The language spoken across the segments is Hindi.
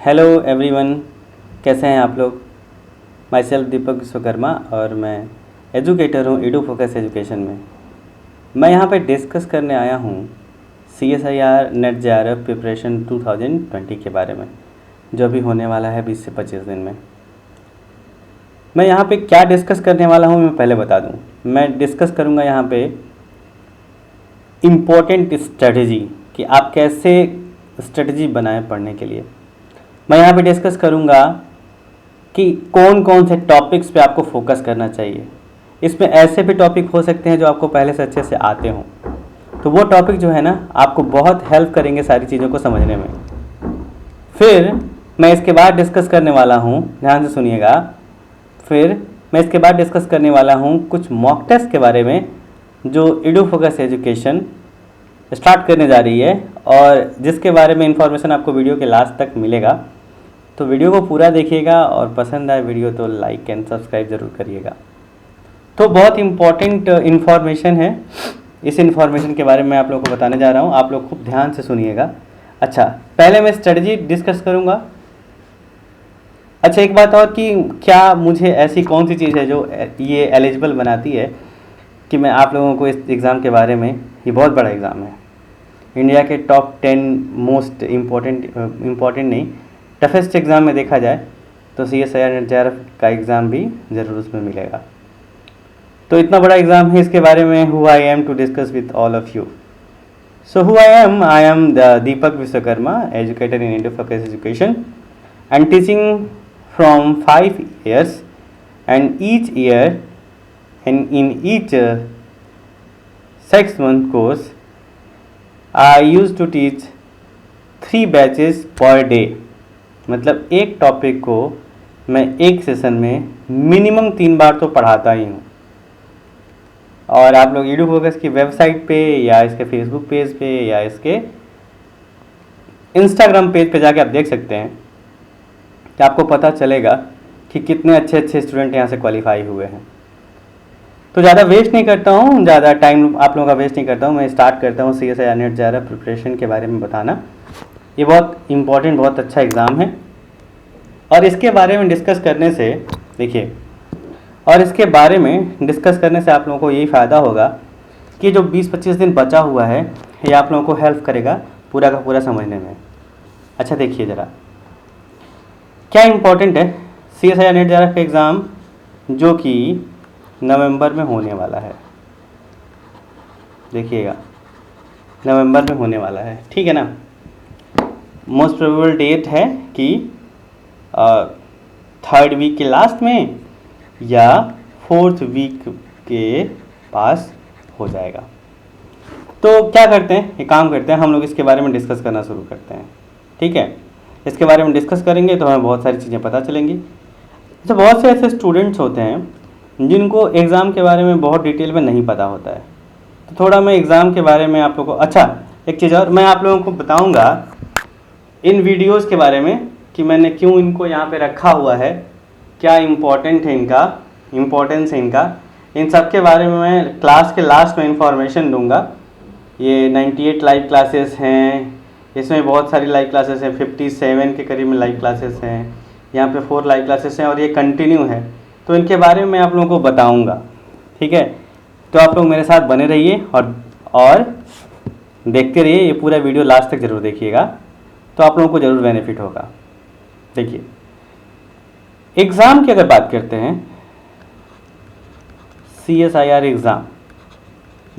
हेलो एवरीवन, कैसे हैं आप लोग। माई सेल्फ दीपक विश्वकर्मा और मैं एजुकेटर हूँ एडू फोकस एजुकेशन में। मैं यहाँ पे डिस्कस करने आया हूँ CSIR नेट JRF प्रिपरेशन 2020 के बारे में, जो अभी होने वाला है 20 से 25 दिन में। मैं यहाँ पे क्या डिस्कस करने वाला हूँ मैं पहले बता दूँ। मैं डिस्कस करूँगा यहाँ पे इम्पोर्टेंट स्ट्रेटजी कि आप कैसे स्ट्रेटजी बनाएं पढ़ने के लिए। मैं यहाँ पे डिस्कस करूँगा कि कौन कौन से टॉपिक्स पे आपको फोकस करना चाहिए। इसमें ऐसे भी टॉपिक हो सकते हैं जो आपको पहले से अच्छे से आते हों, तो वो टॉपिक जो है ना आपको बहुत हेल्प करेंगे सारी चीज़ों को समझने में। फिर मैं इसके बाद डिस्कस करने वाला हूँ, ध्यान से सुनिएगा, फिर मैं इसके बाद डिस्कस करने वाला हूँ कुछ मॉक टेस्ट के बारे में जो एडू फोकस एजुकेशन स्टार्ट करने जा रही है, और जिसके बारे में इंफॉर्मेशन आपको वीडियो के लास्ट तक मिलेगा। तो वीडियो को पूरा देखिएगा और पसंद आए वीडियो तो लाइक एंड सब्सक्राइब ज़रूर करिएगा। तो बहुत इम्पॉर्टेंट इन्फॉर्मेशन है, इस इन्फॉर्मेशन के बारे में आप लोगों को बताने जा रहा हूँ, आप लोग खूब ध्यान से सुनिएगा। अच्छा, पहले मैं स्ट्रेटजी डिस्कस करूँगा। अच्छा, एक बात और कि क्या मुझे ऐसी कौन सी चीज़ है जो ये एलिजिबल बनाती है कि मैं आप लोगों को इस एग्ज़ाम के बारे में, ये बहुत बड़ा एग्ज़ाम है, इंडिया के टॉप 10 मोस्ट इम्पॉर्टेंट नहीं, टफेस्ट एग्ज़ाम में देखा जाए तो CSIR नेट JRF का एग्ज़ाम भी ज़रूर उसमें मिलेगा। तो इतना बड़ा एग्ज़ाम है, इसके बारे में who I am to discuss with all of you. So who I am Deepak Vishwakarma, educator in Edu Focus education and teaching from 5 years, and each year and in each 6-month course I used to teach 3 batches per day। मतलब एक टॉपिक को मैं एक सेशन में मिनिमम 3 बार तो पढ़ाता ही हूँ। और आप लोग एडू फोकस की वेबसाइट पे या इसके फेसबुक पेज पे या इसके इंस्टाग्राम पेज पे जाके आप देख सकते हैं कि आपको पता चलेगा कि कितने अच्छे अच्छे स्टूडेंट यहाँ से क्वालिफाई हुए हैं। तो ज़्यादा वेस्ट नहीं करता हूँ, ज़्यादा टाइम आप लोगों का वेस्ट नहीं करता हूँ, मैं स्टार्ट करता हूँ CSIR नेट JRF प्रिपरेशन के बारे में बताना। ये बहुत इम्पॉर्टेंट, बहुत अच्छा एग्ज़ाम है, और इसके बारे में डिस्कस करने से, देखिए, और इसके बारे में डिस्कस करने से आप लोगों को यही फ़ायदा होगा कि जो 20-25 दिन बचा हुआ है ये आप लोगों को हेल्प करेगा पूरा का पूरा समझने में। अच्छा, देखिए ज़रा क्या इम्पोर्टेंट है CSIR नेट JRF का एग्ज़ाम जो कि नवंबर में होने वाला है। देखिएगा, नवंबर में होने वाला है, ठीक है ना। मोस्ट प्रोबेबल डेट है कि 3rd वीक के लास्ट में या 4th वीक के पास हो जाएगा। तो क्या करते हैं, एक काम करते हैं, हम लोग इसके बारे में डिस्कस करना शुरू करते हैं, ठीक है। इसके बारे में डिस्कस करेंगे तो हमें बहुत सारी चीज़ें पता चलेंगी। तो बहुत से ऐसे स्टूडेंट्स होते हैं जिनको एग्ज़ाम के बारे में बहुत डिटेल में नहीं पता होता है। तो थोड़ा मैं एग्ज़ाम के बारे में आप लोगों को, अच्छा एक चीज़ और मैं आप लोगों को बताऊंगा इन वीडियोस के बारे में कि मैंने क्यों इनको यहाँ पे रखा हुआ है, क्या इम्पोर्टेंट है इनका, इम्पोर्टेंस है इनका, इन सब के बारे में मैं क्लास के लास्ट में इंफॉर्मेशन दूंगा। ये 98 लाइव क्लासेस हैं, इसमें बहुत सारी लाइव क्लासेस हैं, 57 के करीब में लाइव क्लासेस हैं, यहाँ पे 4 लाइव क्लासेस हैं और ये कंटिन्यू है। तो इनके बारे में मैं आप लोगों को बताऊंगा, ठीक है। तो आप लोग मेरे साथ बने रहिए और देखते रहिए, ये पूरा वीडियो लास्ट तक ज़रूर देखिएगा, तो आप लोगों को ज़रूर बेनिफिट होगा। देखिए, एग्ज़ाम की अगर बात करते हैं, CSIR एग्ज़ाम,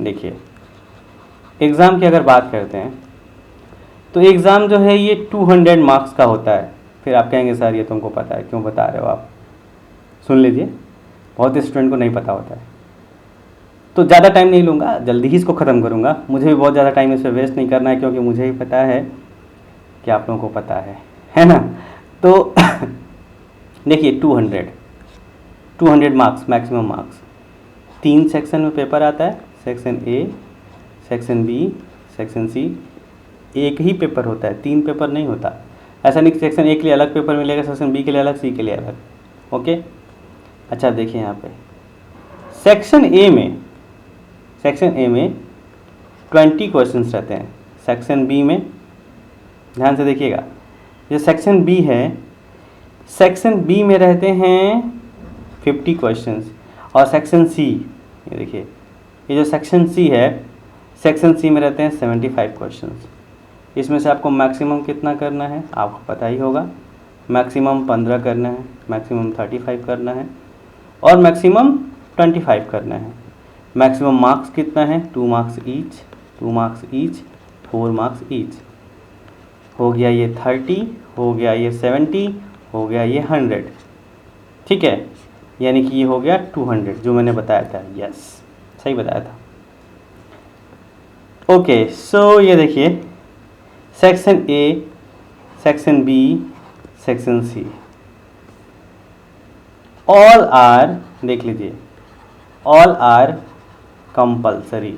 देखिए एग्ज़ाम की अगर बात करते हैं तो एग्ज़ाम जो है ये 200 मार्क्स का होता है। फिर आप कहेंगे सर ये तुमको पता है, क्यों बता रहे हो आप। सुन लीजिए, बहुत स्टूडेंट को नहीं पता होता है। तो ज़्यादा टाइम नहीं लूँगा, जल्दी ही इसको ख़त्म करूँगा। मुझे भी बहुत ज़्यादा टाइम इस पर वेस्ट नहीं करना है, क्योंकि मुझे ही पता है कि आप लोगों को पता है ना। तो देखिए 200 मार्क्स, मैक्सिमम मार्क्स। 3 सेक्शन में पेपर आता है, section A, section B, section C। एक ही पेपर होता है, 3 पेपर नहीं होता। ऐसा नहीं कि सेक्शन A के लिए अलग पेपर मिलेगा, सेक्शन B के लिए अलग, C के लिए अलग, ओके। अच्छा देखिए यहाँ पे सेक्शन A में 20 क्वेश्चंस रहते हैं, सेक्शन B में ध्यान से देखिएगा जो सेक्शन बी है, सेक्शन बी में रहते हैं 50 क्वेश्चंस, और सेक्शन सी, ये देखिए ये जो सेक्शन सी है, सेक्शन सी में रहते हैं 75 क्वेश्चंस। इसमें से आपको मैक्सिमम कितना करना है आपको पता ही होगा, मैक्सिमम 15 करना है, मैक्सिमम 35 करना है, और मैक्सिमम 25 करना है। मैक्सिमम मार्क्स कितना है, 2 marks each, 2 marks each, 4 marks each. हो गया ये 30, हो गया ये 70, हो गया ये 100, ठीक है, यानी कि ये हो गया 200 जो मैंने बताया था। यस, सही बताया था। ओके, सो ये देखिए section A, section B, section C, all are, देख लीजिए, all are compulsory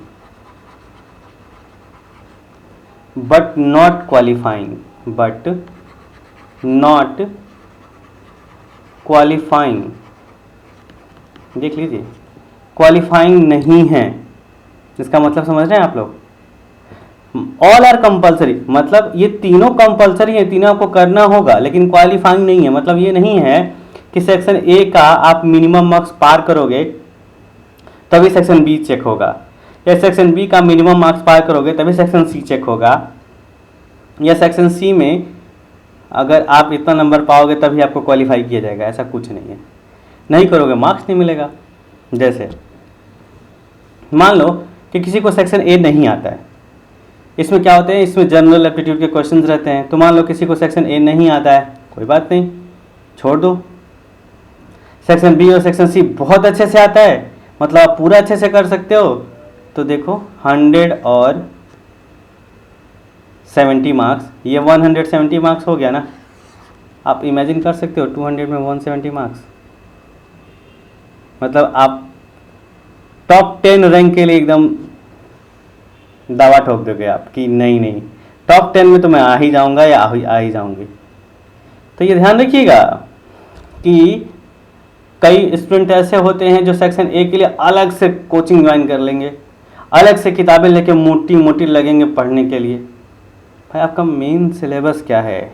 but not qualifying, but not qualifying, देख लीजिए क्वालिफाइंग नहीं है, इसका मतलब समझ रहे हैं आप लोग। ऑल आर कंपल्सरी मतलब ये तीनों कंपल्सरी है, तीनों आपको करना होगा, लेकिन क्वालिफाइंग नहीं है। मतलब ये नहीं है कि सेक्शन ए का आप मिनिमम मार्क्स पार करोगे तभी सेक्शन बी चेक होगा, या सेक्शन बी का मिनिमम मार्क्स पार करोगे तभी सेक्शन सी चेक होगा, या सेक्शन सी में अगर आप इतना नंबर पाओगे तभी आपको क्वालिफाई किया जाएगा। ऐसा कुछ नहीं है, नहीं करोगे मार्क्स नहीं मिलेगा। जैसे मान लो कि किसी को सेक्शन ए नहीं आता है, इसमें क्या होते हैं, इसमें जनरल एप्टीट्यूड के क्वेश्चंस रहते हैं। तो मान लो किसी को सेक्शन ए नहीं आता है, कोई बात नहीं, छोड़ दो। सेक्शन बी और सेक्शन सी बहुत अच्छे से आता है, मतलब आप पूरा अच्छे से कर सकते हो, तो देखो 100 और 70 मार्क्स, ये 170 मार्क्स हो गया ना। आप इमेजिन कर सकते हो 200 में 170 मार्क्स, मतलब आप टॉप 10 रैंक के लिए एकदम दावा ठोक दोगे आप कि नहीं नहीं, टॉप 10 में तो मैं आ ही जाऊंगा या आ ही जाऊंगी। तो ये ध्यान रखिएगा कि कई स्टूडेंट ऐसे होते हैं जो सेक्शन ए के लिए अलग से कोचिंग ज्वाइन कर लेंगे, अलग से किताबें लेके मोटी मोटी लगेंगे पढ़ने के लिए। भाई आपका मेन सिलेबस क्या है?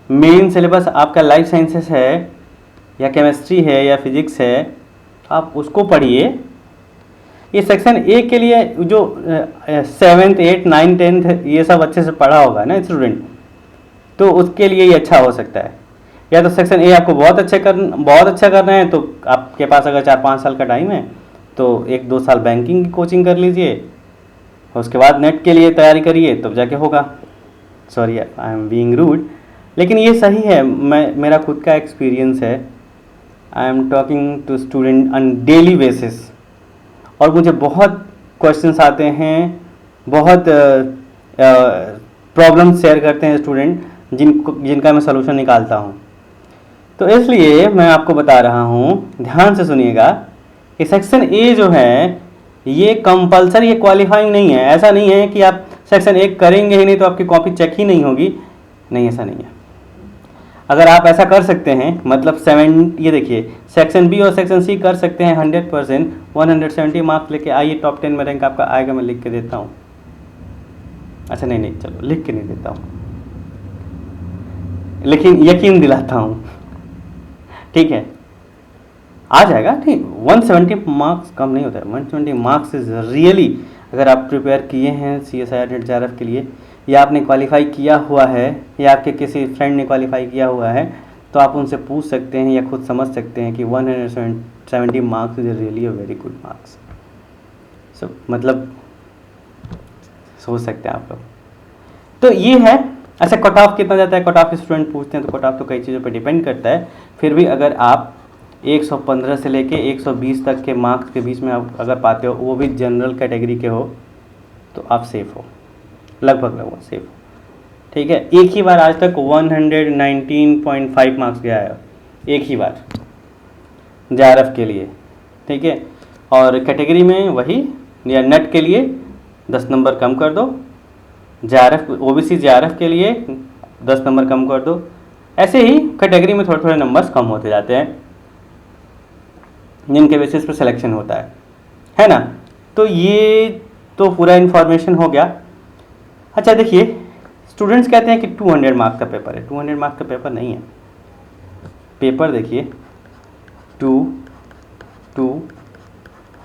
मेन सिलेबस आपका लाइफ साइंसेस है या केमिस्ट्री है या फिजिक्स है, आप उसको पढ़िए। ये सेक्शन ए के लिए जो 7th 8th 9th 10th ये सब अच्छे से पढ़ा होगा ना स्टूडेंट, तो उसके लिए ये अच्छा हो सकता है। या तो सेक्शन ए आपको बहुत अच्छा करना है, तो आपके पास अगर 4-5 साल का टाइम है तो 1-2 साल बैंकिंग की कोचिंग कर लीजिए, उसके बाद नेट के लिए तैयारी करिए, तब जाके होगा। Sorry I am being rude, लेकिन ये सही है, मेरा खुद का एक्सपीरियंस है। I am talking to student on daily basis, और मुझे बहुत क्वेश्चंस आते हैं, बहुत प्रॉब्लम शेयर करते हैं स्टूडेंट, जिनका मैं सलूशन निकालता हूँ। तो इसलिए मैं आपको बता रहा हूँ, ध्यान से सुनिएगा कि सेक्शन ए जो है ये कंपल्सरी, ये क्वालिफाइंग नहीं है। ऐसा नहीं है कि आप सेक्शन ए करेंगे ही नहीं तो आपकी कॉपी चेक ही नहीं होगी, नहीं, ऐसा नहीं है। अगर आप ऐसा कर सकते हैं, मतलब 7, ये देखिए सेक्शन बी और सेक्शन सी कर सकते हैं 100%, 170 मार्क्स लेके आइए, टॉप 10 में रैंक आपका आएगा। मैं लिख के देता हूँ, अच्छा नहीं चलो लिख के नहीं देता हूँ, लेकिन यकीन दिलाता हूँ, ठीक है, आ जाएगा। ठीक, 170 मार्क्स कम नहीं होता है। 170 मार्क्स इज रियली, अगर आप प्रिपेयर किए हैं CSIR नेट JRF के लिए, या आपने क्वालिफाई किया हुआ है, या आपके किसी फ्रेंड ने क्वालिफाई किया हुआ है, तो आप उनसे पूछ सकते हैं या खुद समझ सकते हैं कि 170 marks is really a very good marks. So मतलब सोच सकते हैं आप लोग। तो ये है। अच्छा, कट ऑफ कितना जाता है? कट ऑफ स्टूडेंट पूछते हैं, तो कट ऑफ तो कई चीज़ों पर डिपेंड करता है। फिर भी अगर आप 115 से लेके 120 तक के मार्क्स के बीच में आप अगर पाते हो, वो भी जनरल कैटेगरी के हो, तो आप सेफ हो, लगभग सेफ हो, ठीक है। एक ही बार आज तक 119.5 मार्क्स गया है, एक ही बार JRF के लिए, ठीक है। और कैटेगरी में वही, या नेट के लिए 10 नंबर कम कर दो, JRF OBC JRF के लिए 10 नंबर कम कर दो। ऐसे ही कैटेगरी में थोड़े थोड़े नंबर्स कम होते जाते हैं, जिनके बेसिस पर सिलेक्शन होता है ना। तो ये तो पूरा इन्फॉर्मेशन हो गया। अच्छा देखिए, स्टूडेंट्स कहते हैं कि 200 मार्क्स का पेपर है। 200 मार्क्स का पेपर नहीं है। पेपर देखिए 2, 2,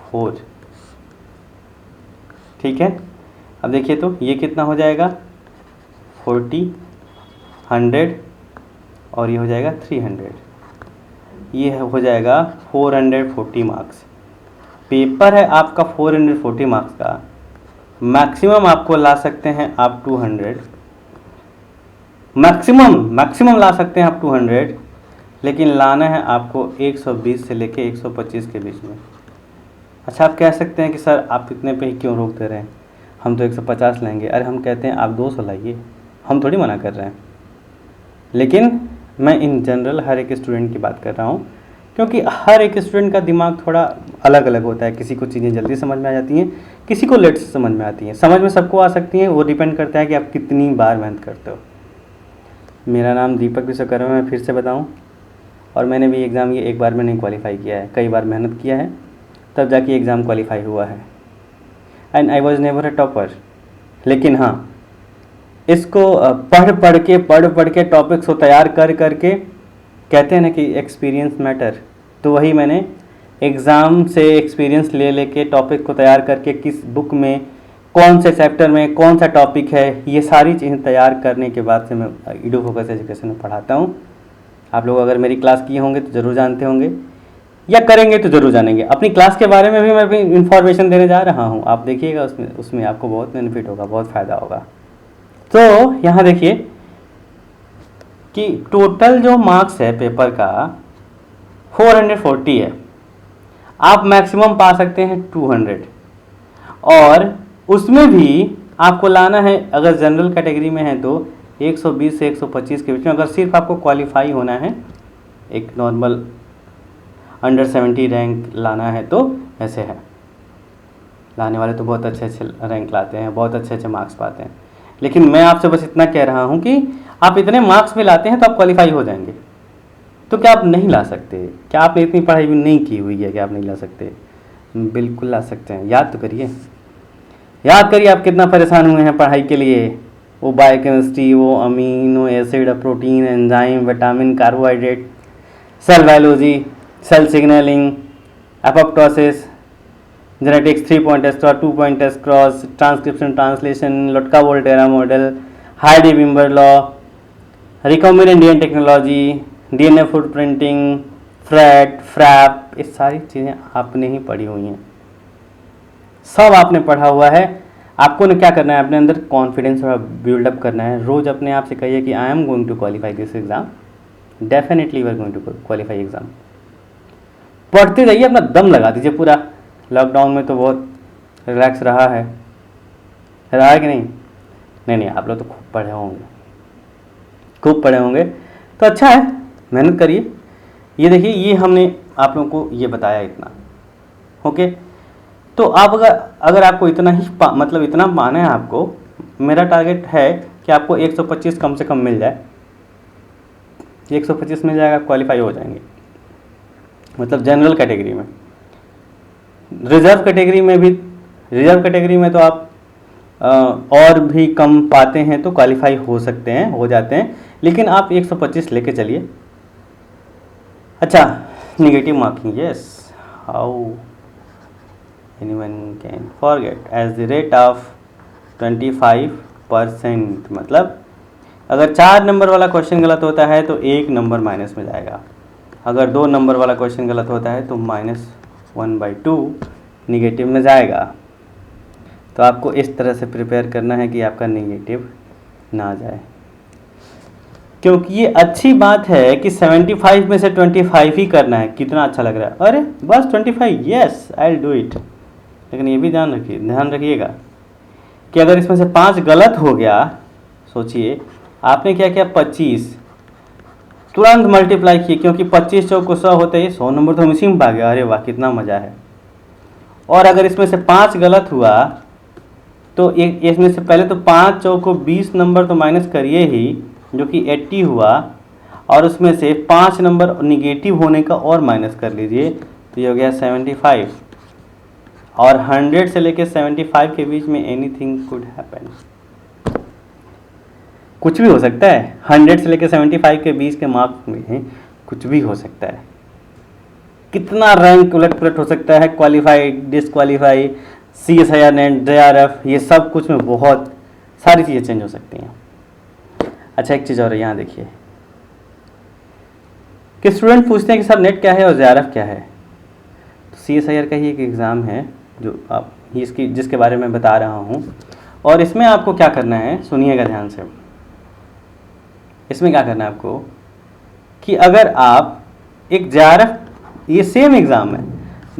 4, ठीक है। अब देखिए तो ये कितना हो जाएगा 40, 100 और ये हो जाएगा 300, ये हो जाएगा 440 मार्क्स। पेपर है आपका 440 मार्क्स का, मैक्सिमम आपको ला सकते हैं आप 200, मैक्सिमम ला सकते हैं आप 200, लेकिन लाना है आपको 120 से लेके 125 के बीच में। अच्छा, आप कह सकते हैं कि सर आप इतने पे ही क्यों रोक दे रहे हैं, हम तो 150 लेंगे। अरे हम कहते हैं आप 200 लाइए, हम थोड़ी मना कर रहे हैं। लेकिन मैं इन जनरल हर एक स्टूडेंट की बात कर रहा हूँ, क्योंकि हर एक स्टूडेंट का दिमाग थोड़ा अलग अलग होता है। किसी को चीज़ें जल्दी समझ में आ जाती हैं, किसी को लेट से समझ में आती हैं। समझ में सबको आ सकती हैं, वो डिपेंड करता है कि आप कितनी बार मेहनत करते हो। मेरा नाम दीपक विश्वकर्मा, मैं फिर से बताऊं, और मैंने भी एग्ज़ाम ये एक बार में नहीं क्वालिफाई किया है, कई बार मेहनत किया है, तब जाके एग्ज़ाम क्वालिफाई हुआ है। And I was never a topper. लेकिन हाँ, इसको पढ़ पढ़ के टॉपिक्स को तैयार कर करके, कहते हैं ना कि एक्सपीरियंस मैटर, तो वही मैंने एग्ज़ाम से एक्सपीरियंस ले लेके टॉपिक को तैयार करके, किस बुक में कौन से चैप्टर में कौन सा टॉपिक है, ये सारी चीज़ें तैयार करने के बाद से मैं ईडुफोकस एजुकेशन में पढ़ाता हूँ। आप लोग अगर मेरी क्लास किए होंगे तो ज़रूर जानते होंगे, या करेंगे तो ज़रूर जानेंगे। अपनी क्लास के बारे में भी मैं इंफॉर्मेशन देने जा रहा हूँ, आप देखिएगा, उसमें आपको बहुत बेनिफिट होगा, बहुत फ़ायदा होगा। तो यहाँ देखिए कि टोटल जो मार्क्स है पेपर का 440 है, आप मैक्सिमम पा सकते हैं 200, और उसमें भी आपको लाना है, अगर जनरल कैटेगरी में है तो 120 से 125 के बीच में। अगर सिर्फ आपको क्वालिफाई होना है, एक नॉर्मल अंडर 70 रैंक लाना है तो ऐसे है। लाने वाले तो बहुत अच्छे अच्छे रैंक लाते हैं, बहुत अच्छे अच्छे मार्क्स पाते हैं। लेकिन मैं आपसे बस इतना कह रहा हूँ कि आप इतने मार्क्स में लाते हैं तो आप क्वालिफाई हो जाएंगे। तो क्या आप नहीं ला सकते? क्या आपने इतनी पढ़ाई भी नहीं की हुई है कि आप नहीं ला सकते? बिल्कुल ला सकते हैं। याद तो करिए, याद करिए आप कितना परेशान हुए हैं पढ़ाई के लिए। वो बायोकेमिस्ट्री, वो amino acid, protein, enzyme, vitamin, carbohydrate, cell biology, cell signalling, apoptosis, genetics, 3 point test और 2 point test cross, transcription translation, Lotka Volterra model, Hardy Weinberg law, recombinant DNA technology, DNA footprinting, FRET, FRAP, ये सारी चीज़ें आपने ही पढ़ी हुई हैं, सब आपने पढ़ा हुआ है। आपको ने क्या करना है, अपने अंदर कॉन्फिडेंस थोड़ा बिल्डअप करना है। रोज़ अपने आप से कहिए कि I am going to qualify this exam, definitely you are going to qualify exam. पढ़ते जाइए, अपना दम लगा दीजिए पूरा। लॉकडाउन में तो बहुत रिलैक्स रहा है कि नहीं? नहीं, आप लोग तो खूब पढ़े होंगे, तो अच्छा है, मेहनत करिए। ये देखिए, ये हमने आप लोगों को ये बताया इतना, ओके। तो आप अगर आपको इतना ही मतलब इतना पाना है आपको, मेरा टारगेट है कि आपको 125 कम से कम मिल जाए। 125 मिल जाएगा, क्वालिफाई हो जाएंगे, मतलब जनरल कैटेगरी में। रिजर्व कैटेगरी में तो आप और भी कम पाते हैं तो क्वालिफाई हो सकते हैं, हो जाते हैं, लेकिन आप 125 लेके चलिए। अच्छा, negative marking, yes, how anyone can forget as the rate of 25%। मतलब अगर 4 नंबर वाला क्वेश्चन गलत होता है तो 1 नंबर माइनस में जाएगा। अगर 2 नंबर वाला क्वेश्चन गलत होता है तो -1/2 निगेटिव में जाएगा। तो आपको इस तरह से प्रिपेयर करना है कि आपका निगेटिव ना जाए, क्योंकि ये अच्छी बात है कि 75 में से 25 ही करना है। कितना अच्छा लग रहा है, अरे बस 25, yes I will do it. लेकिन ये भी ध्यान रखिएगा कि अगर इसमें से 5 गलत हो गया, सोचिए आपने क्या किया, 25 तुरंत मल्टीप्लाई किए, क्योंकि 25 चौक को 100 होते ही 100 नंबर तो हम इसी में पा गया। अरे वाह, कितना मज़ा है। और अगर इसमें से 5 गलत हुआ तो इसमें से पहले तो 5 चौक को 20 नंबर तो माइनस करिए ही, जो कि 80 हुआ, और उसमें से 5 नंबर निगेटिव होने का और माइनस कर लीजिए, तो ये हो गया 75। और 100 से लेकर 75 के बीच में एनीथिंग कुड हैपन। कुछ भी हो सकता है, 100 से लेकर 75 के बीच के मार्क्स में कुछ भी हो सकता है। कितना रैंक उलट पुलट हो सकता है, qualified, disqualify, CSIR, net, JRF, ये सब कुछ में बहुत सारी चीज़ें चेंज हो सकती हैं। अच्छा, एक चीज़ और है, यहाँ देखिए कि स्टूडेंट पूछते हैं कि सर नेट क्या है और JRF क्या है। तो CSIR का ही एक एग्ज़ाम है जो आप इसकी जिसके बारे में बता रहा हूँ, और इसमें आपको क्या करना है, सुनिएगा ध्यान से। इसमें क्या करना है आपको कि अगर आप एक JRF, ये सेम एग्ज़ाम है,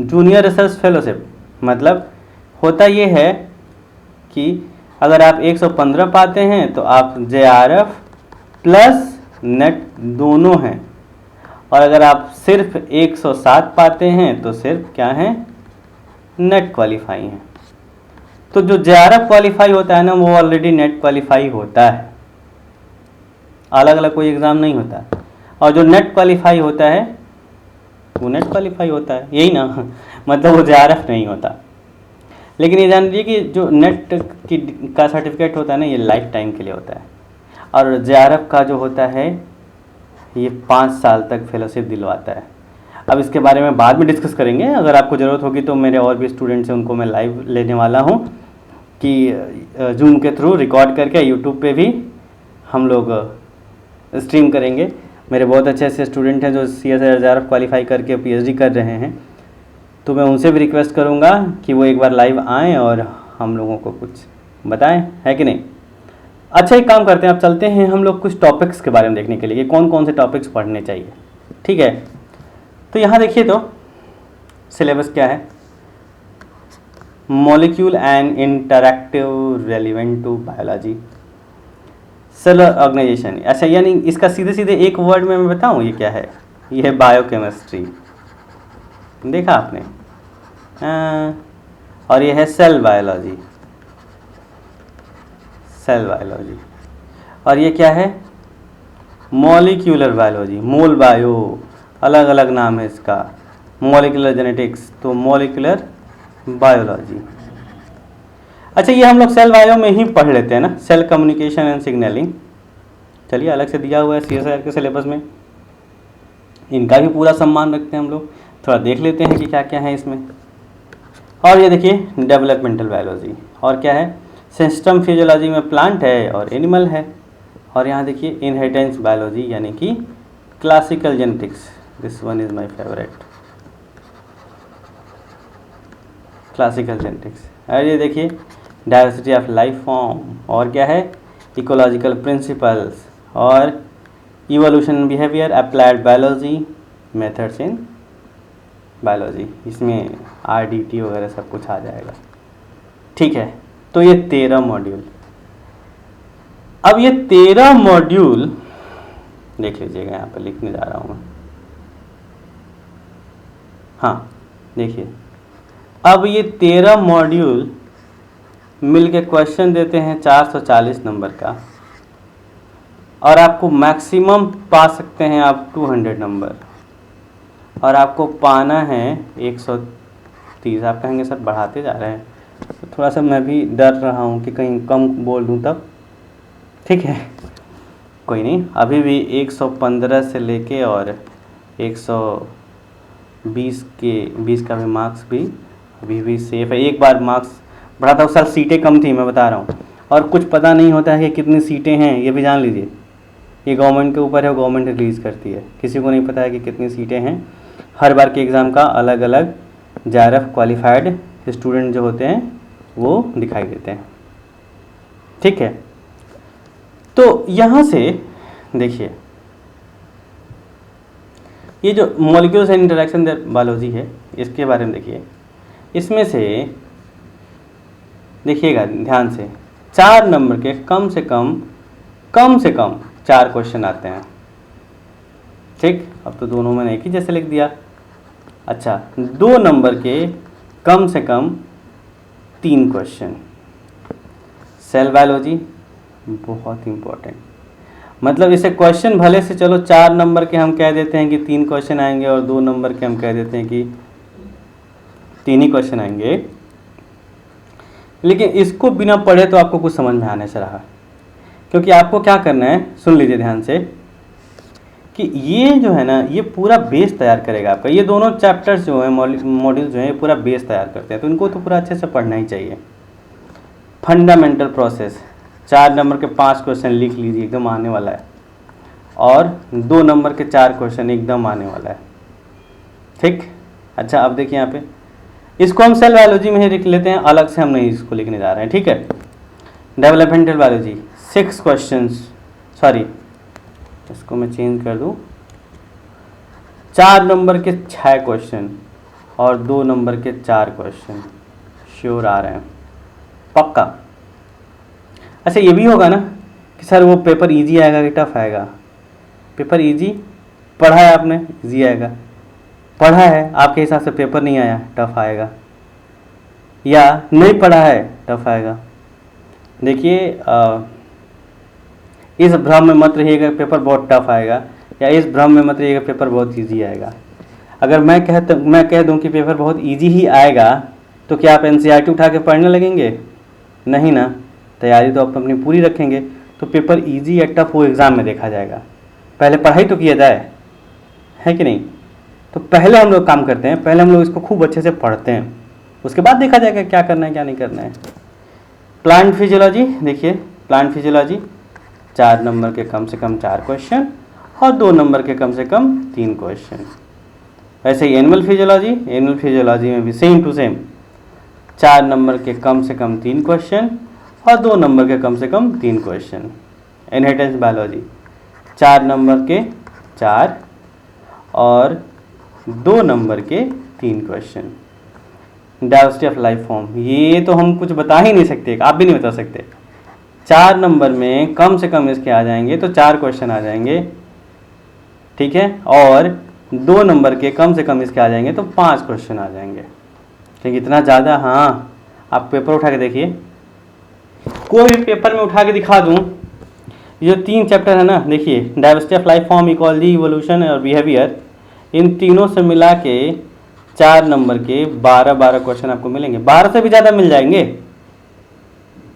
जूनियर रिसर्च फेलोशिप, मतलब होता ये है कि अगर आप 115 पाते हैं तो आप JRF प्लस नेट दोनों हैं, और अगर आप सिर्फ 107 पाते हैं तो सिर्फ क्या है, नेट क्वालिफाई हैं। तो जो JRF क्वालिफाई होता है ना, वो ऑलरेडी नेट क्वालिफाई होता है, अलग अलग कोई एग्ज़ाम नहीं होता। और जो नेट क्वालिफाई होता है वो नेट क्वालिफाई होता है, यही ना मतलब वो JRF नहीं होता। लेकिन ये जान लीजिए कि जो नेट का सर्टिफिकेट होता है ना, ये लाइफ टाइम के लिए होता है, और JRF का जो होता है ये 5 साल तक फेलोशिप दिलवाता है। अब इसके बारे में बाद में डिस्कस करेंगे, अगर आपको ज़रूरत होगी तो मेरे और भी स्टूडेंट्स हैं, उनको मैं लाइव लेने वाला हूँ कि जूम के थ्रू रिकॉर्ड करके यूट्यूब पे भी हम लोग स्ट्रीम करेंगे। मेरे बहुत अच्छे ऐसे स्टूडेंट हैं जो CSIR JRF क्वालिफाई करके PhD कर रहे हैं, तो मैं उनसे भी रिक्वेस्ट करूँगा कि वो एक बार लाइव आएँ और हम लोगों को कुछ बताएं, है कि नहीं। अच्छा, एक काम करते हैं, अब चलते हैं हम लोग कुछ टॉपिक्स के बारे में देखने के लिए कि कौन कौन से टॉपिक्स पढ़ने चाहिए। ठीक है, तो यहाँ देखिए तो सिलेबस क्या है, molecule and interactive relevant to biology, cellular organisation. अच्छा, यानी इसका सीधे सीधे एक वर्ड में मैं बताऊँ ये क्या है, ये है बायोकेमिस्ट्री, देखा आपने, और ये है सेल बायोलॉजी, सेल बायोलॉजी, और ये क्या है, मॉलिक्यूलर बायोलॉजी, मोल बायो, अलग अलग नाम है इसका, मॉलिक्यूलर जेनेटिक्स, तो मॉलिक्यूलर बायोलॉजी। अच्छा, ये हम लोग सेल बायो में ही पढ़ लेते हैं ना, सेल कम्युनिकेशन एंड सिग्नलिंग, चलिए अलग से दिया हुआ है CSIR के सिलेबस में, इनका भी पूरा सम्मान रखते हैं हम लोग, थोड़ा देख लेते हैं कि क्या क्या है इसमें। और ये देखिए डेवलपमेंटल बायोलॉजी, और क्या है, सिस्टम फिजियोलॉजी में प्लांट है और एनिमल है, और यहाँ देखिए इनहेरिटेंस बायोलॉजी यानी कि classical genetics, this one is my favourite, classical genetics. और ये देखिए डाइवर्सिटी ऑफ लाइफ फॉर्म, और क्या है, इकोलॉजिकल प्रिंसिपल्स, और evolution behaviour, applied biology, methods in biology, इसमें RDT वगैरह सब कुछ आ जाएगा। ठीक है, तो ये 13 मॉड्यूल। अब ये 13 मॉड्यूल देख लीजिएगा, यहाँ पर लिखने जा रहा हूँ मैं, हाँ देखिए, अब ये 13 मॉड्यूल मिलके क्वेश्चन देते हैं 440 नंबर का, और आपको मैक्सिमम पा सकते हैं आप 200 नंबर, और आपको पाना है 130। आप कहेंगे सर बढ़ाते जा रहे हैं, तो थोड़ा सा मैं भी डर रहा हूँ कि कहीं कम बोल दूँ तब, ठीक है, कोई नहीं, अभी भी 115 से लेके और 120 का भी मार्क्स भी अभी भी सेफ है। एक बार मार्क्स बढ़ा था उस साल, सीटें कम थी, मैं बता रहा हूँ, और कुछ पता नहीं होता है कि कितनी सीटें हैं, ये भी जान लीजिए, ये गवर्नमेंट के ऊपर है, गवर्नमेंट रिलीज़ करती है, किसी को नहीं पता है कि कितनी सीटें हैं। हर बार के एग्ज़ाम का अलग अलग JRF क्वालिफाइड स्टूडेंट जो होते हैं वो दिखाई देते हैं। ठीक है, तो यहाँ से देखिए, ये जो मॉलिक्यूल्स एंड इंटरैक्शन बायोलॉजी है, इसके बारे में देखिए, इसमें से देखिएगा ध्यान से, 4 नंबर के कम से कम 4 क्वेश्चन आते हैं। ठीक, अब तो दोनों मैंने एक ही जैसे लिख दिया। अच्छा, 2 नंबर के कम से कम 3 क्वेश्चन। सेल बायोलॉजी बहुत इंपॉर्टेंट, मतलब इसे क्वेश्चन भले से चलो 4 नंबर के हम कह देते हैं कि 3 क्वेश्चन आएंगे, और 2 नंबर के हम कह देते हैं कि 3 ही क्वेश्चन आएंगे, लेकिन इसको बिना पढ़े तो आपको कुछ समझ में आने से रहा क्योंकि आपको क्या करना है, सुन लीजिए ध्यान से, कि ये जो है ना ये पूरा बेस तैयार करेगा आपका। ये दोनों चैप्टर्स जो हैं, मॉड्यूल जो हैं, ये पूरा बेस तैयार करते हैं, तो इनको तो पूरा अच्छे से पढ़ना ही चाहिए। फंडामेंटल प्रोसेस 4 नंबर के 5 क्वेश्चन लिख लीजिए, एकदम आने वाला है, और 2 नंबर के 4 क्वेश्चन एकदम आने वाला है। ठीक, अच्छा अब देखिए यहाँ पे, इसको हम सेल बायोलॉजी में ही लिख लेते हैं, अलग से हम नहीं इसको लिखने जा रहे हैं। ठीक है, डेवलपमेंटल बायोलॉजी 6 क्वेश्चंस, सॉरी इसको मैं चेंज कर दूँ, 4 नंबर के 6 क्वेश्चन और 2 नंबर के 4 क्वेश्चन श्योर आ रहे हैं, पक्का। अच्छा ये भी होगा ना कि सर वो पेपर इजी आएगा कि टफ आएगा? पेपर इजी पढ़ा है आपने, इजी आएगा। पढ़ा है आपके हिसाब से पेपर नहीं आया, टफ आएगा। या नहीं पढ़ा है, टफ आएगा। देखिए इस भ्रम में मत रहिएगा पेपर बहुत टफ आएगा, या इस भ्रम में मत रहिएगा पेपर बहुत इजी आएगा। अगर मैं कह दूं कि पेपर बहुत इजी ही आएगा, तो क्या आप एनसीईआरटी उठा के पढ़ने लगेंगे? नहीं ना, तैयारी तो आप अपनी पूरी रखेंगे। तो पेपर इजी या टफ वो एग्ज़ाम में देखा जाएगा, पहले पढ़ाई तो किया जाए, है कि नहीं? तो पहले हम लोग काम करते हैं, पहले हम लोग इसको खूब अच्छे से पढ़ते हैं, उसके बाद देखा जाएगा क्या करना है क्या नहीं करना है। प्लांट फिजियोलॉजी देखिए, प्लांट फिजियोलॉजी 4 नंबर के कम से कम 4 क्वेश्चन और 2 नंबर के कम से कम 3 क्वेश्चन। वैसे ही एनिमल फिजियोलॉजी में भी सेम टू सेम 4 नंबर के कम से कम 3 क्वेश्चन और 2 नंबर के कम से कम 3 क्वेश्चन। इनहेरिटेंस बायोलॉजी 4 नंबर के 4 और 2 नंबर के 3 question. Diversity of life form, ये तो हम कुछ बता ही नहीं सकते, आप भी नहीं बता सकते। 4 नंबर में कम से कम इसके आ जाएंगे तो 4 क्वेश्चन आ जाएंगे, ठीक है, और 2 नंबर के कम से कम इसके आ जाएंगे तो 5 क्वेश्चन आ जाएंगे। ठीक, इतना ज़्यादा। हाँ, आप पेपर उठा के देखिए, कोई भी पेपर में उठा के दिखा दूँ, ये जो 3 चैप्टर है ना, देखिए diversity of life form, ecology, evolution और बिहेवियर, इन तीनों से मिला के 4 नंबर के 12 क्वेश्चन आपको मिलेंगे, 12 से भी ज़्यादा मिल जाएंगे।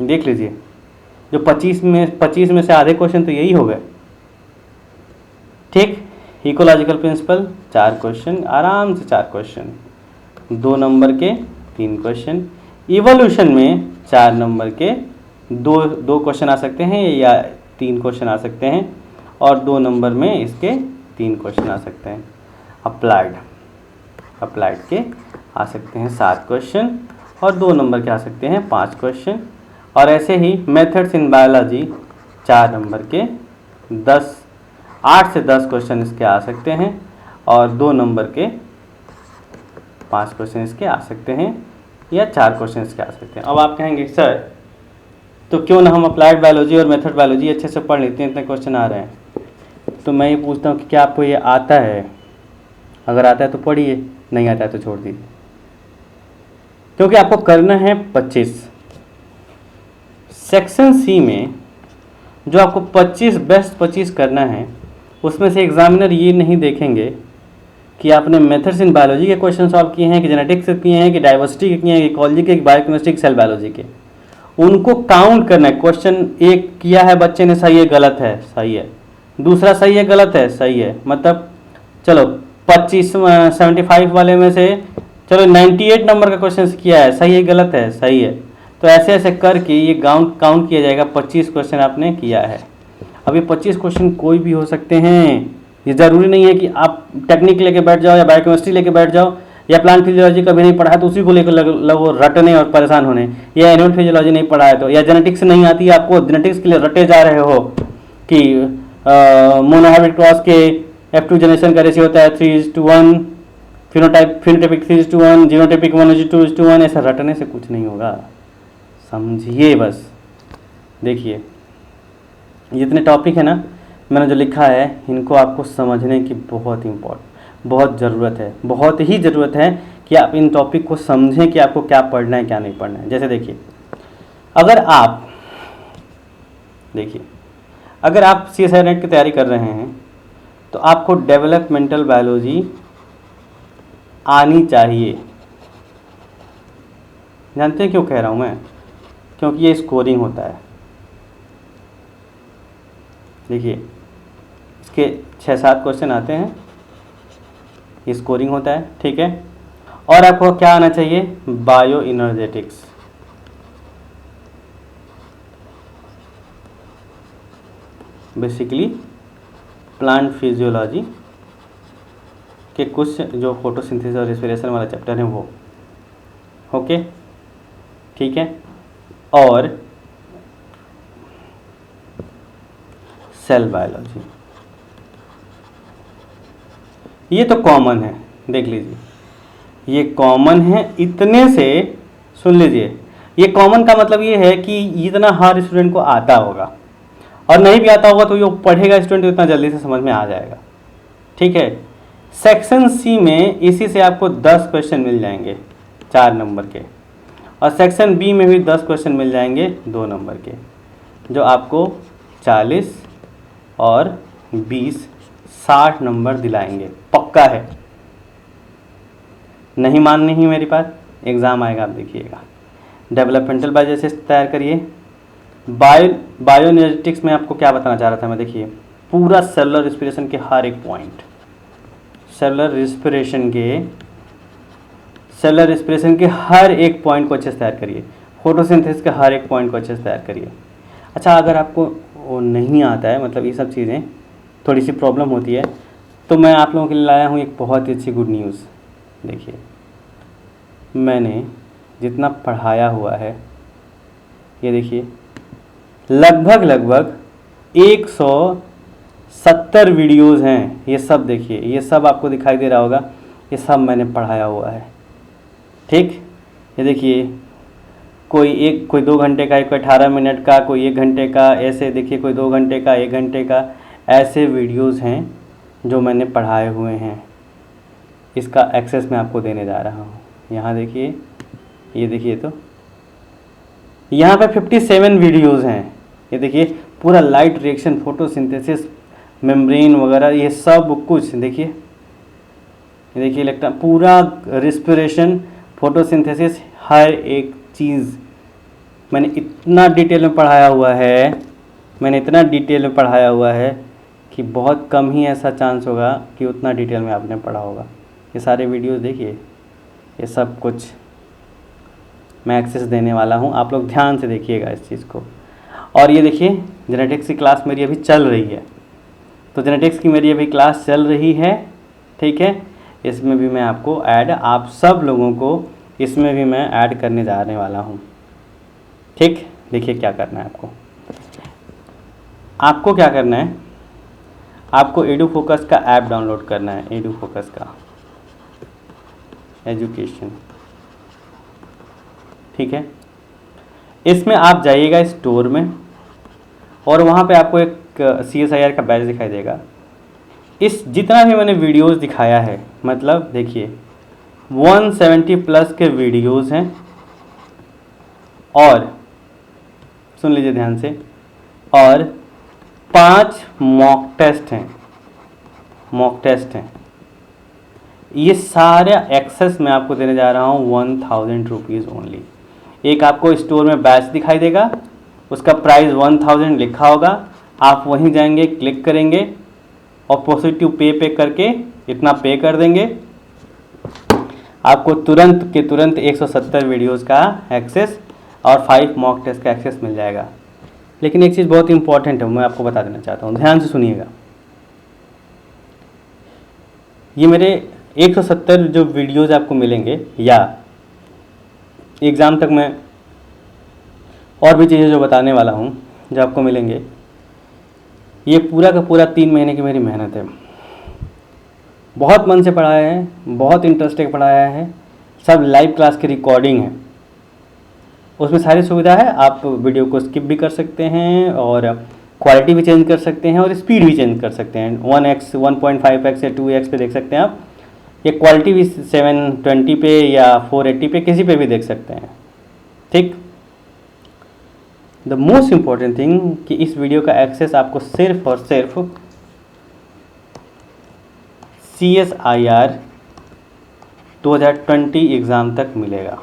देख लीजिए, जो 25 में से आधे क्वेश्चन तो यही हो गए। ठीक, इकोलॉजिकल प्रिंसिपल 4 क्वेश्चन, आराम से 4 क्वेश्चन, 2 नंबर के 3 क्वेश्चन। इवोल्यूशन में 4 नंबर के 2 क्वेश्चन आ सकते हैं या 3 क्वेश्चन आ सकते हैं, और 2 नंबर में इसके 3 क्वेश्चन आ सकते हैं। अप्लाइड के आ सकते हैं 7 क्वेश्चन और 2 नंबर के आ सकते हैं 5 क्वेश्चन। और ऐसे ही मेथड्स इन बायोलॉजी 4 नंबर के 8 से 10 क्वेश्चन इसके आ सकते हैं और 2 नंबर के 5 क्वेश्चन इसके आ सकते हैं या 4 क्वेश्चन इसके आ सकते हैं। अब आप कहेंगे सर तो क्यों ना हम अप्लाइड बायोलॉजी और मेथड बायोलॉजी अच्छे से पढ़ लेते हैं, इतने क्वेश्चन आ रहे हैं। तो मैं ये पूछता हूँ कि क्या आपको ये आता है? अगर आता है तो पढ़िए, नहीं आता है तो छोड़ दीजिए, क्योंकि आपको करना है 25। सेक्शन सी में जो आपको 25 बेस्ट 25 करना है, उसमें से एग्जामिनर ये नहीं देखेंगे कि आपने मेथड्स इन बायोलॉजी के क्वेश्चन सॉल्व किए हैं, कि जेनेटिक्स के किए हैं, कि डाइवर्सिटी के किए हैं, कि इकोलॉजी के, बायोकेमिस्ट्री के, सेल बायोलॉजी के। उनको काउंट करना है। क्वेश्चन एक किया है बच्चे ने, सही है गलत है, सही है, दूसरा सही है गलत है, सही है, मतलब चलो 75 वाले में से चलो 98 नंबर का क्वेश्चन किया है, सही है गलत है, सही है। तो ऐसे ऐसे करके ये काउंट किया जाएगा 25 क्वेश्चन आपने किया है। अब ये 25 क्वेश्चन कोई भी हो सकते हैं, ये ज़रूरी नहीं है कि आप टेक्निक लेके बैठ जाओ या बायोकेमिस्ट्री लेके बैठ जाओ या प्लांट फिजियोलॉजी कभी नहीं पढ़ा है तो उसी को लेकर लगो रटने और परेशान होने, या एनिमल फिजियोलॉजी नहीं पढ़ा है तो, या जेनेटिक्स नहीं आती है आपको, जेनेटिक्स के लिए रटे जा रहे हो कि मोनोहाइब्रिड क्रॉस के F2 जनरेशन का रेशियो होता है 3:1, फिनोटाइपिक 3:1, जीनोटाइपिक 1:2:1, ऐसा रटने से कुछ नहीं होगा, समझिए बस। देखिए जितने टॉपिक है ना मैंने जो लिखा है, इनको आपको समझने की बहुत ज़रूरत है, बहुत ही ज़रूरत है कि आप इन टॉपिक को समझें कि आपको क्या पढ़ना है क्या नहीं पढ़ना है। जैसे देखिए, अगर आप CSIR नेट की तैयारी कर रहे हैं तो आपको डेवलपमेंटल बायोलॉजी आनी चाहिए। जानते हैं क्यों कह रहा हूँ मैं? क्योंकि ये स्कोरिंग होता है। देखिए इसके 6-7 क्वेश्चन आते हैं, ये स्कोरिंग होता है, ठीक है। और आपको क्या आना चाहिए, बायो इनर्जेटिक्स, बेसिकली प्लांट फिजियोलॉजी के कुछ जो फोटोसिंथेसिस और रेस्पिरेशन वाला चैप्टर है वो, ओके, ठीक है। और सेल बायोलॉजी, ये तो कॉमन है, देख लीजिए ये कॉमन है। इतने से सुन लीजिए, ये कॉमन का मतलब ये है कि इतना हर स्टूडेंट को आता होगा, और नहीं भी आता होगा तो ये पढ़ेगा स्टूडेंट तो इतना जल्दी से समझ में आ जाएगा, ठीक है। सेक्शन सी में इसी से आपको 10 क्वेश्चन मिल जाएंगे 4 नंबर के, और सेक्शन बी में भी 10 क्वेश्चन मिल जाएंगे 2 नंबर के, जो आपको 40 और 20 60 नंबर दिलाएंगे, पक्का है। नहीं माननी ही मेरी बात, एग्ज़ाम आएगा आप देखिएगा। डेवलपमेंटल बायोलॉजी तैयार करिए। बायोएनर्जेटिक्स में आपको क्या बताना चाह रहा था मैं, देखिए पूरा सेलुलर रिस्पिरेशन के हर एक पॉइंट, सेलुलर रिस्पिरेशन के हर एक पॉइंट को अच्छे से तैयार करिए। फोटोसिंथेसिस के हर एक पॉइंट को अच्छे से तैयार करिए। अच्छा, अगर आपको वो नहीं आता है, मतलब ये सब चीज़ें थोड़ी सी प्रॉब्लम होती है, तो मैं आप लोगों के लिए लाया हूँ एक बहुत ही अच्छी गुड न्यूज़। देखिए मैंने जितना पढ़ाया हुआ है, ये देखिए लगभग 170 वीडियोज़ हैं, ये सब देखिए, ये सब आपको दिखाई दे रहा होगा, ये सब मैंने पढ़ाया हुआ है, ठीक। ये देखिए कोई 2 घंटे का, कोई 18 मिनट का, कोई 1 घंटे का, ऐसे देखिए कोई 2 घंटे का, 1 घंटे का, ऐसे वीडियोज़ हैं जो मैंने पढ़ाए हुए हैं। इसका एक्सेस मैं आपको देने जा रहा हूँ। यहाँ देखिए, ये देखिए, तो यहाँ पे 57 वीडियोज़ हैं। ये देखिए पूरा लाइट रिएक्शन, फोटोसिंथेसिस, मेम्ब्रेन वगैरह, ये सब कुछ देखिए। ये देखिए इलेक्ट्रॉन, पूरा रिस्पिरेशन, फोटोसिंथेसिस, हर एक चीज़ मैंने इतना डिटेल में पढ़ाया हुआ है, कि बहुत कम ही ऐसा चांस होगा कि उतना डिटेल में आपने पढ़ा होगा। ये सारे वीडियोस देखिए, ये सब कुछ मैं एक्सेस देने वाला हूँ, आप लोग ध्यान से देखिएगा इस चीज़ को। और ये देखिए जेनेटिक्स की क्लास मेरी अभी चल रही है, तो जेनेटिक्स की मेरी अभी क्लास चल रही है, ठीक है। इसमें भी मैं आपको आप सब लोगों को इसमें भी मैं ऐड करने जाने वाला हूँ, ठीक। देखिए क्या करना है आपको क्या करना है, आपको एडुफोकस का ऐप डाउनलोड करना है, एडुफोकस का एजुकेशन, ठीक है। इसमें आप जाइएगा स्टोर में, और वहाँ पे आपको एक CSIR का बैच दिखाई देगा। इस जितना भी मैंने वीडियोस दिखाया है, मतलब देखिए 170 प्लस के वीडियोस हैं, और सुन लीजिए ध्यान से, और 5 मॉक टेस्ट हैं। ये सारे एक्सेस मैं आपको देने जा रहा हूँ 1000 रुपीज़ ओनली। एक आपको स्टोर में बैच दिखाई देगा, उसका प्राइस 1000 लिखा होगा, आप वहीं जाएंगे, क्लिक करेंगे और पॉजिटिव पे करके इतना पे कर देंगे, आपको तुरंत के तुरंत 170 वीडियोस का एक्सेस और 5 मॉक टेस्ट का एक्सेस मिल जाएगा। लेकिन एक चीज़ बहुत इंपॉर्टेंट है, मैं आपको बता देना चाहता हूँ, ध्यान से सुनिएगा। ये मेरे 170 जो वीडियोस आपको मिलेंगे, या एग्ज़ाम तक मैं और भी चीज़ें जो बताने वाला हूँ जो आपको मिलेंगे, ये पूरा का पूरा 3 महीने की मेरी मेहनत है। बहुत मन से पढ़ाया है, बहुत इंटरेस्ट से पढ़ाया है, सब लाइव क्लास की रिकॉर्डिंग है, उसमें सारी सुविधा है। आप वीडियो को स्किप भी कर सकते हैं, और क्वालिटी भी चेंज कर सकते हैं, और स्पीड भी चेंज कर सकते हैं। 1x 1.5x या 2x पे देख सकते हैं आप, ये क्वालिटी भी 720 पे या 480 पे किसी पे भी देख सकते हैं, ठीक। द मोस्ट इम्पॉर्टेंट थिंग कि इस वीडियो का एक्सेस आपको सिर्फ और सिर्फ CSIR 2020 एग्ज़ाम तक मिलेगा,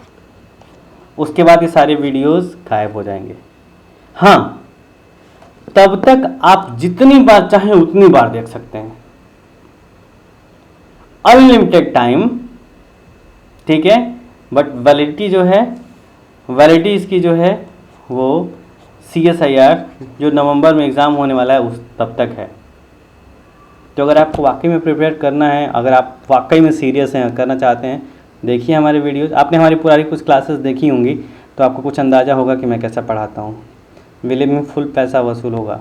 उसके बाद ये सारे वीडियोस गायब हो जाएंगे। हाँ, तब तक आप जितनी बार चाहें उतनी बार देख सकते हैं, अनलिमिटेड टाइम, ठीक है। बट वैलिडिटी जो है, वैलिडिटी इसकी जो है वो CSIR जो नवंबर में एग्ज़ाम होने वाला है उस तब तक है। तो अगर आपको वाकई में प्रिपेयर करना है, अगर आप वाकई में सीरियस हैं, करना चाहते हैं, देखिए हमारे वीडियोस। आपने हमारी पुरानी कुछ क्लासेस देखी होंगी तो आपको कुछ अंदाज़ा होगा कि मैं कैसा पढ़ाता हूँ। बिलीव में फुल पैसा वसूल होगा,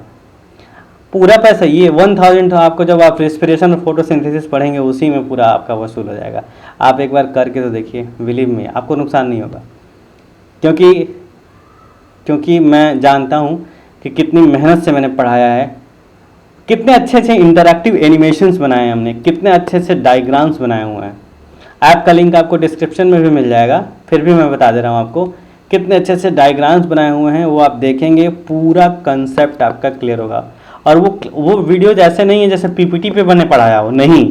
पूरा पैसा। ये 1000 तो आपको जब आप रेस्पिरेशन और फोटोसिंथेसिस पढ़ेंगे उसी में पूरा आपका वसूल हो जाएगा। आप एक बार करके तो देखिए, बिलीव में आपको नुकसान नहीं होगा। क्योंकि मैं जानता हूँ कि कितनी मेहनत से मैंने पढ़ाया है, कितने अच्छे अच्छे इंटरैक्टिव एनिमेशंस बनाए हैं हमने, कितने अच्छे अच्छे डायग्राम्स बनाए हुए हैं। ऐप का लिंक आपको डिस्क्रिप्शन में भी मिल जाएगा, फिर भी मैं बता दे रहा हूँ आपको कितने अच्छे अच्छे डायग्राम्स बनाए हुए हैं। वो आप देखेंगे, पूरा कंसेप्ट आपका क्लियर होगा। और वो वीडियोज ऐसे नहीं है जैसे PPT पे मैंने पढ़ाया हो, नहीं,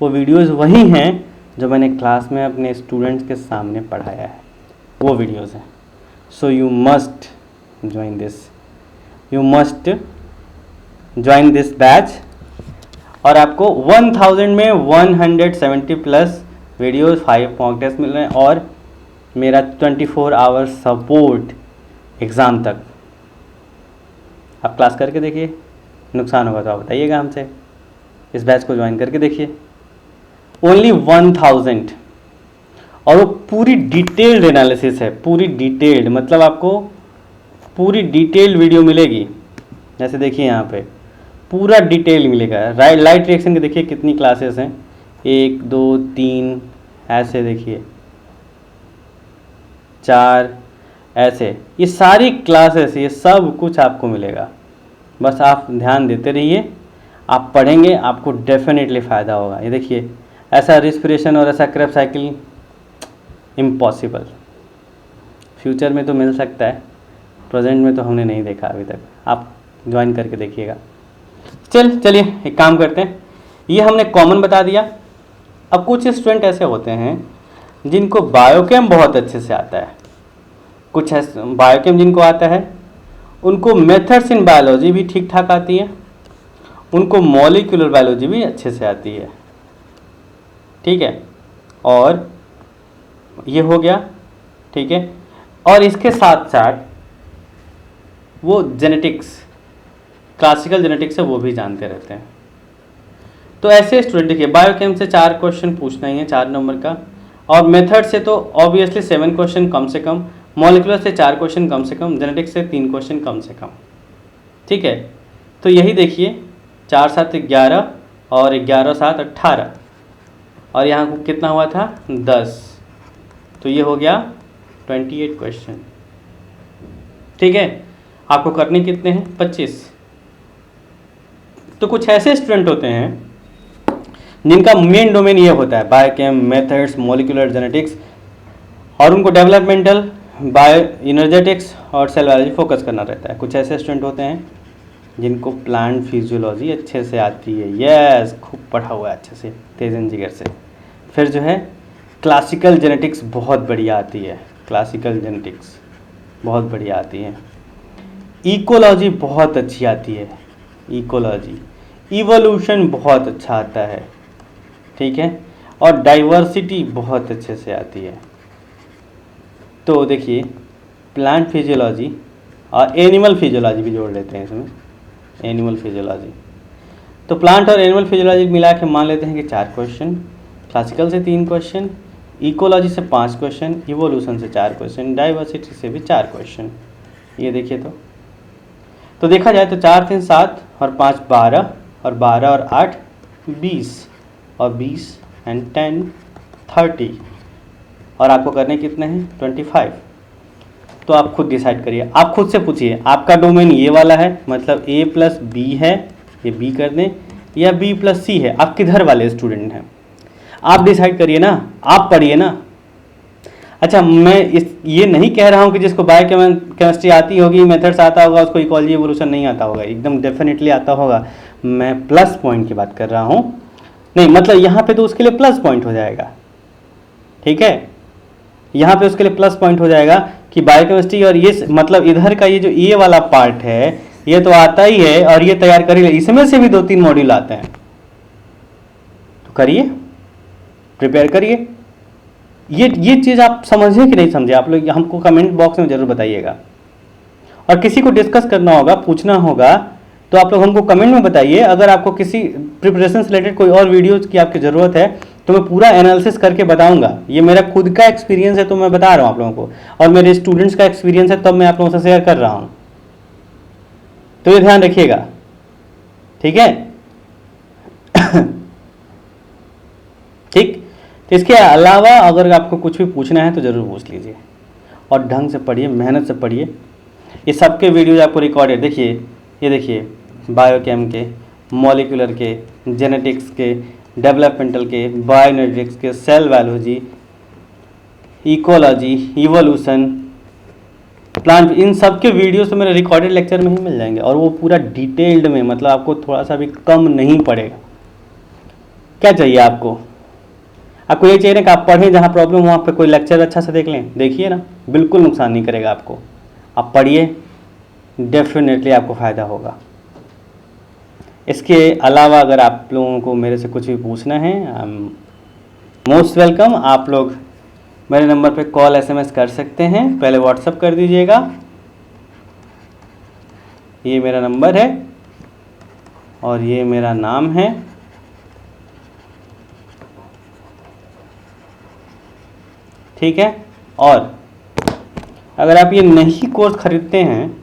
वो वीडियोज़ वही हैं जो मैंने क्लास में अपने स्टूडेंट्स के सामने पढ़ाया है, वो वीडियोज़ हैं। So you must join this, you must join this batch. और आपको 1000 में 170 प्लस वीडियोस, 5 मॉक टेस्ट मिल रहे हैं और मेरा 24 आवर सपोर्ट एग्ज़ाम तक। आप क्लास करके देखिए, नुकसान होगा तो आप बताइएगा हमसे। इस बैच को ज्वाइन करके देखिए, ओनली 1000। और वो पूरी डिटेल्ड एनालिसिस है, पूरी डिटेल्ड, मतलब आपको पूरी डिटेल्ड वीडियो मिलेगी। जैसे देखिए यहाँ पे पूरा डिटेल मिलेगा। लाइट रिएक्शन के देखिए कितनी क्लासेस हैं, 1 2 3 ऐसे देखिए, 4 ऐसे, ये सारी क्लासेस, ये सब कुछ आपको मिलेगा। बस आप ध्यान देते रहिए, आप पढ़ेंगे, आपको डेफिनेटली फ़ायदा होगा। ये देखिए, ऐसा रिस्पिरेशन और ऐसा क्रेब साइकिल इम्पॉसिबल, फ्यूचर में तो मिल सकता है, प्रेजेंट में तो हमने नहीं देखा अभी तक। आप ज्वाइन करके देखिएगा। चलिए एक काम करते हैं, ये हमने कॉमन बता दिया। अब कुछ स्टूडेंट ऐसे होते हैं जिनको बायोकेम बहुत अच्छे से आता है, कुछ बायोकेम जिनको आता है उनको मेथड्स इन बायोलॉजी भी ठीक ठाक आती है, उनको मॉलिक्यूलर बायोलॉजी भी अच्छे से आती है, ठीक है। और ये हो गया, ठीक है। और इसके साथ साथ वो जेनेटिक्स, क्लासिकल जेनेटिक्स है वो भी जानते रहते हैं। तो ऐसे स्टूडेंट देखिए, बायोकेम से 4 क्वेश्चन पूछना ही है, 4 नंबर का। और मेथड से तो ऑब्वियसली 7 क्वेश्चन कम से कम, मॉलिक्यूलर से 4 क्वेश्चन कम से कम, जेनेटिक्स से 3 क्वेश्चन कम से कम, ठीक है। तो यही देखिए, 4 7 11 और 11 7 18, और यहाँ को कितना हुआ था 10, तो ये हो गया 28 क्वेश्चन, ठीक है। आपको करने कितने हैं 25। तो कुछ ऐसे स्टूडेंट होते हैं जिनका मेन डोमेन ये होता है बायोकेम, मेथड्स, मॉलिक्यूलर जेनेटिक्स, और उनको डेवलपमेंटल, बायो इनर्जेटिक्स और सेल बायोलॉजी फोकस करना रहता है। कुछ ऐसे स्टूडेंट होते हैं जिनको प्लांट फिजियोलॉजी अच्छे से आती है, यस, खूब पढ़ा हुआ है अच्छे से तेजन जिगर से। फिर जो है क्लासिकल जेनेटिक्स बहुत बढ़िया आती है, क्लासिकल जेनेटिक्स बहुत बढ़िया आती है। इकोलॉजी बहुत अच्छी आती है, इकोलॉजी, इवोल्यूशन बहुत अच्छा आता है, ठीक है। और डाइवर्सिटी बहुत अच्छे से आती है। तो देखिए, प्लांट फिजियोलॉजी और एनिमल फिजियोलॉजी भी जोड़ लेते हैं इसमें, एनिमल फिजियोलॉजी। तो प्लांट और एनिमल फिजियोलॉजी मिला के मान लेते हैं कि 4 क्वेश्चन, क्लासिकल से 3 क्वेश्चन, इकोलॉजी से 5 क्वेश्चन, इवोल्यूशन से 4 क्वेश्चन, डाइवर्सिटी से भी 4 क्वेश्चन। ये देखिए, तो देखा जाए तो 4 3 7 और 5 12 और 12 और 8 20 और 20 एंड 10 30, और आपको करने कितने हैं 25। तो आप खुद डिसाइड करिए, आप खुद से पूछिए आपका डोमेन ये वाला है, मतलब A + B है, ये B कर दें, या B + C है, आप किधर वाले स्टूडेंट हैं, आप डिसाइड करिए ना, आप पढ़िए ना। अच्छा, मैं ये नहीं कह रहा हूँ कि जिसको बायोकेमिस्ट्री आती होगी, मेथड्स आता होगा, उसको इकोलॉजी इवोल्यूशन नहीं आता होगा, एकदम डेफिनेटली आता होगा। मैं प्लस पॉइंट की बात कर रहा हूँ, नहीं मतलब यहाँ पे तो उसके लिए प्लस पॉइंट हो जाएगा, ठीक है। यहाँ पे उसके लिए प्लस पॉइंट हो जाएगा कि बायोकेमिस्ट्री और ये मतलब इधर का ये जो ये वाला पार्ट है, ये तो आता ही है और ये तैयार कर ही, इसमें से भी 2-3 मॉड्यूल आते हैं, तो करिए, प्रिपेयर करिए। ये चीज़ आप समझे कि नहीं समझे, आप लोग हमको कमेंट बॉक्स में ज़रूर बताइएगा। और किसी को डिस्कस करना होगा, पूछना होगा, तो आप लोग हमको कमेंट में बताइए। अगर आपको किसी प्रिपरेशन से रिलेटेड कोई और वीडियोज़ की आपकी ज़रूरत है तो मैं पूरा एनालिसिस करके बताऊंगा। ये मेरा खुद का एक्सपीरियंस है तो मैं बता रहा हूँ आप लोगों को, और मेरे स्टूडेंट्स का एक्सपीरियंस है तब मैं आप लोगों से शेयर कर रहा हूँ, तो ये ध्यान रखिएगा, ठीक है। ठीक, तो इसके अलावा अगर आपको कुछ भी पूछना है तो ज़रूर पूछ लीजिए, और ढंग से पढ़िए, मेहनत से पढ़िए। ये सबके वीडियोज आपको रिकॉर्डेड, देखिए, ये देखिए, बायोकेम के, मॉलिक्यूलर के, जेनेटिक्स के, डेवलपमेंटल के, बायोनेटिक्स के, cell biology, ecology, evolution, plant, इन सब के वीडियोस तो मेरे रिकॉर्डेड लेक्चर में ही मिल जाएंगे, और वो पूरा डिटेल्ड में, मतलब आपको थोड़ा सा भी कम नहीं पड़ेगा। क्या चाहिए आपको? आपको ये चाहिए ना कि आप पढ़ें, जहाँ प्रॉब्लम हो वहाँ पे कोई लेक्चर अच्छा से देख लें, देखिए ना, बिल्कुल नुकसान नहीं करेगा आपको। आप पढ़िए, डेफिनेटली आपको फ़ायदा होगा। इसके अलावा अगर आप लोगों को मेरे से कुछ भी पूछना है, आई एम मोस्ट वेलकम। आप लोग मेरे नंबर पे कॉल SMS कर सकते हैं, पहले व्हाट्सअप कर दीजिएगा, ये मेरा नंबर है और ये मेरा नाम है। ठीक है, और अगर आप ये नहीं कोर्स खरीदते हैं,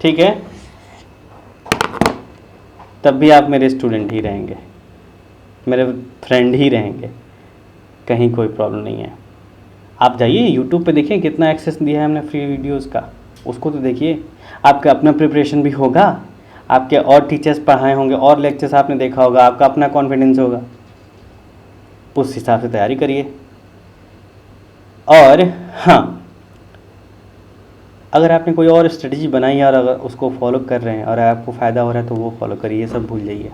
ठीक है, तब भी आप मेरे स्टूडेंट ही रहेंगे, मेरे फ्रेंड ही रहेंगे, कहीं कोई प्रॉब्लम नहीं है। आप जाइए यूट्यूब पे देखिए कितना एक्सेस दिया है हमने फ्री वीडियोस का, उसको तो देखिए। आपका अपना प्रिपरेशन भी होगा, आपके और टीचर्स पढ़ाए होंगे, और लेक्चर्स आपने देखा होगा, आपका अपना कॉन्फिडेंस होगा, उस हिसाब से तैयारी करिए। और हाँ, अगर आपने कोई और स्ट्रेटजी बनाई है और अगर उसको फॉलो कर रहे हैं और आपको फ़ायदा हो रहा है तो वो फॉलो करिए, ये सब भूल जाइए,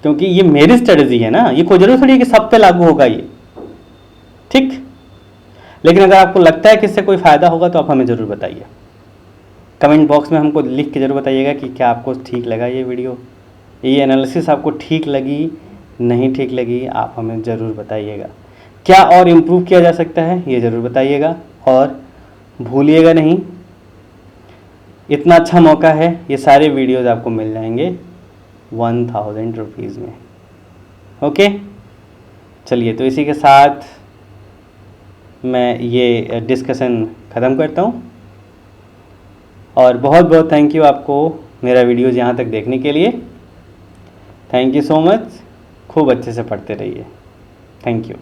क्योंकि ये मेरी स्ट्रेटजी है ना, ये कोई जरूरी थोड़ी है कि सब पे लागू होगा ये, ठीक। लेकिन अगर आपको लगता है कि इससे कोई फ़ायदा होगा तो आप हमें ज़रूर बताइए, कमेंट बॉक्स में हमको लिख के ज़रूर बताइएगा कि क्या आपको ठीक लगा ये वीडियो, ये एनालिसिस आपको ठीक लगी, नहीं ठीक लगी, आप हमें ज़रूर बताइएगा। क्या और इम्प्रूव किया जा सकता है ये ज़रूर बताइएगा, और भूलिएगा नहीं, इतना अच्छा मौका है, ये सारे वीडियोज़ आपको मिल जाएंगे 1000 रुपीज़ में। ओके, चलिए, तो इसी के साथ मैं ये डिस्कशन ख़त्म करता हूँ, और बहुत बहुत थैंक यू आपको मेरा वीडियोज़ यहाँ तक देखने के लिए। थैंक यू सो मच, खूब अच्छे से पढ़ते रहिए, थैंक यू।